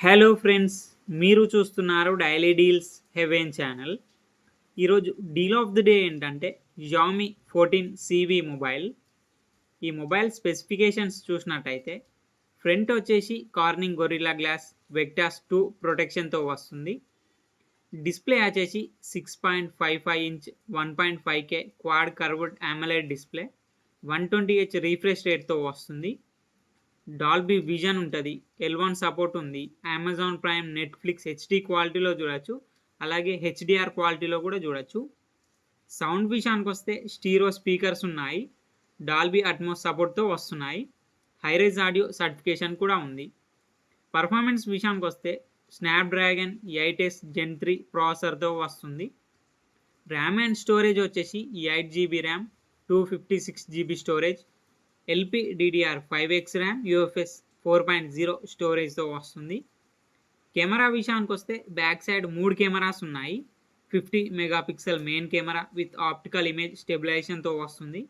Hello friends, మీరు చూస్తున్నారు daily deals heaven channel. ఈరోజు డీల్ ఆఫ్ ది డే ఏంటంటే Xiaomi 14 CV మొబైల్. ఈ మొబైల్ స్పెసిఫికేషన్స్ చూసినట్టయితే ఫ్రంట్ వచ్చేసి కార్నింగ్ గొరిల్లా గ్లాస్ వెక్టాస్ 2 ప్రొటెక్షన్తో వస్తుంది. డిస్ప్లే వచ్చేసి 6.55 inch 1.5K quad curved AMOLED display 120Hz refresh రేట్తో వస్తుంది. డాల్బీ విజన్ ఉంటుంది, L1 సపోర్ట్ ఉంది. అమెజాన్ ప్రైమ్, నెట్ఫ్లిక్స్ హెచ్డి క్వాలిటీలో చూడొచ్చు, అలాగే హెచ్డిఆర్ క్వాలిటీలో కూడా చూడొచ్చు. సౌండ్ విషయానికి వస్తే స్టీరో స్పీకర్స్ ఉన్నాయి, డాల్బీ అట్మోస్ సపోర్ట్తో వస్తున్నాయి. హైరేజ్ ఆడియో సర్టిఫికేషన్ కూడా ఉంది. పర్ఫార్మెన్స్ విషయానికి వస్తే స్నాప్డ్రాగన్ 8S Gen 3 ప్రాసెసర్తో వస్తుంది. ర్యామ్ అండ్ స్టోరేజ్ వచ్చేసి 8GB RAM, 256GB storage, LPDDR5X RAM, UFS 4.0 స్టోరేజ్తో వస్తుంది. కెమెరా విషయానికి వస్తే బ్యాక్ సైడ్ 3 కెమెరాస్ ఉన్నాయి. 50 megapixel main camera with optical image స్టెబిలైజేషన్తో వస్తుంది.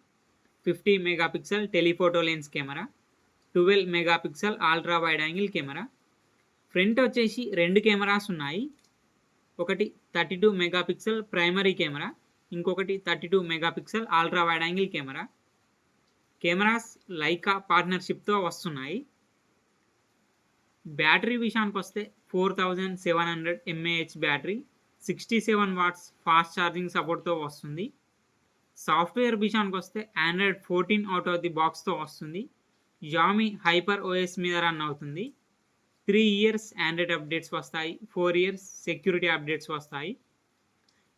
50 megapixel telephoto lens camera, 12 megapixel ultra wide angle camera. Front వచ్చేసి 2 cameras ఉన్నాయి. ఒకటి 32 మెగాపిక్సెల్ ప్రైమరీ కెమెరా, ఇంకొకటి 32 megapixel ultra wide angle camera. Cameras Leica పార్ట్నర్షిప్తో వస్తున్నాయి. బ్యాటరీ విషయానికి వస్తే 4700 mAh battery, 67 watts fast charging సపోర్ట్తో వస్తుంది. సాఫ్ట్వేర్ విషయానికి వస్తే Android 14 అవుట్ ఆఫ్ ది బాక్స్తో వస్తుంది. Xiaomi హైపర్ OS మీద రన్ అవుతుంది. 3 years ఆండ్రాయిడ్ అప్డేట్స్ వస్తాయి, 4 years సెక్యూరిటీ అప్డేట్స్ వస్తాయి.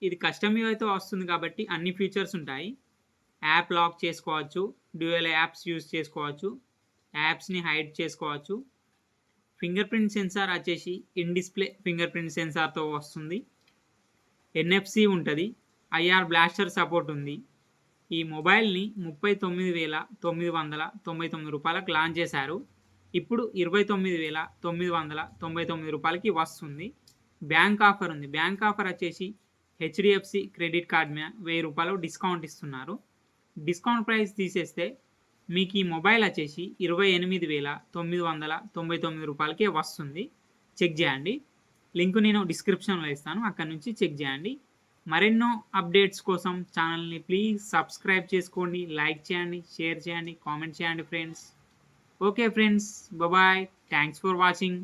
ఇది కస్టమ్ యూఐతో వస్తుంది కాబట్టి అన్ని ఫీచర్స్ ఉంటాయి. యాప్ లాక్ చేసుకోవచ్చు, డ్యూయల్ యాప్స్ యూజ్ చేసుకోవచ్చు, యాప్స్ని హైడ్ చేసుకోవచ్చు. ఫింగర్ ప్రింట్ సెన్సార్ వచ్చేసి ఇన్ డిస్ప్లే ఫింగర్ ప్రింట్ సెన్సార్తో వస్తుంది. NFC ఉంటుంది, IR బ్లాస్టర్ సపోర్ట్ ఉంది. ఈ మొబైల్ని 39,999 రూపాయలకు లాంచ్ చేశారు. ఇప్పుడు 29,999 రూపాయలకి వస్తుంది. బ్యాంక్ ఆఫర్ ఉంది. బ్యాంక్ ఆఫర్ వచ్చేసి HDFC క్రెడిట్ కార్డ్ మీద 1000 రూపాయలు డిస్కౌంట్ ఇస్తున్నారు. డిస్కౌంట్ ప్రైస్ తీసేస్తే మీకు ఈ మొబైల్ వచ్చేసి 28,999 రూపాయలకే వస్తుంది. చెక్ చేయండి. లింక్ నేను డిస్క్రిప్షన్లో ఇస్తాను, అక్కడ నుంచి చెక్ చేయండి. మరెన్నో అప్డేట్స్ కోసం ఛానల్ని ప్లీజ్ సబ్స్క్రైబ్ చేసుకోండి, లైక్ చేయండి, షేర్ చేయండి, కామెంట్ చేయండి friends. Okay friends, bye. Thanks for watching.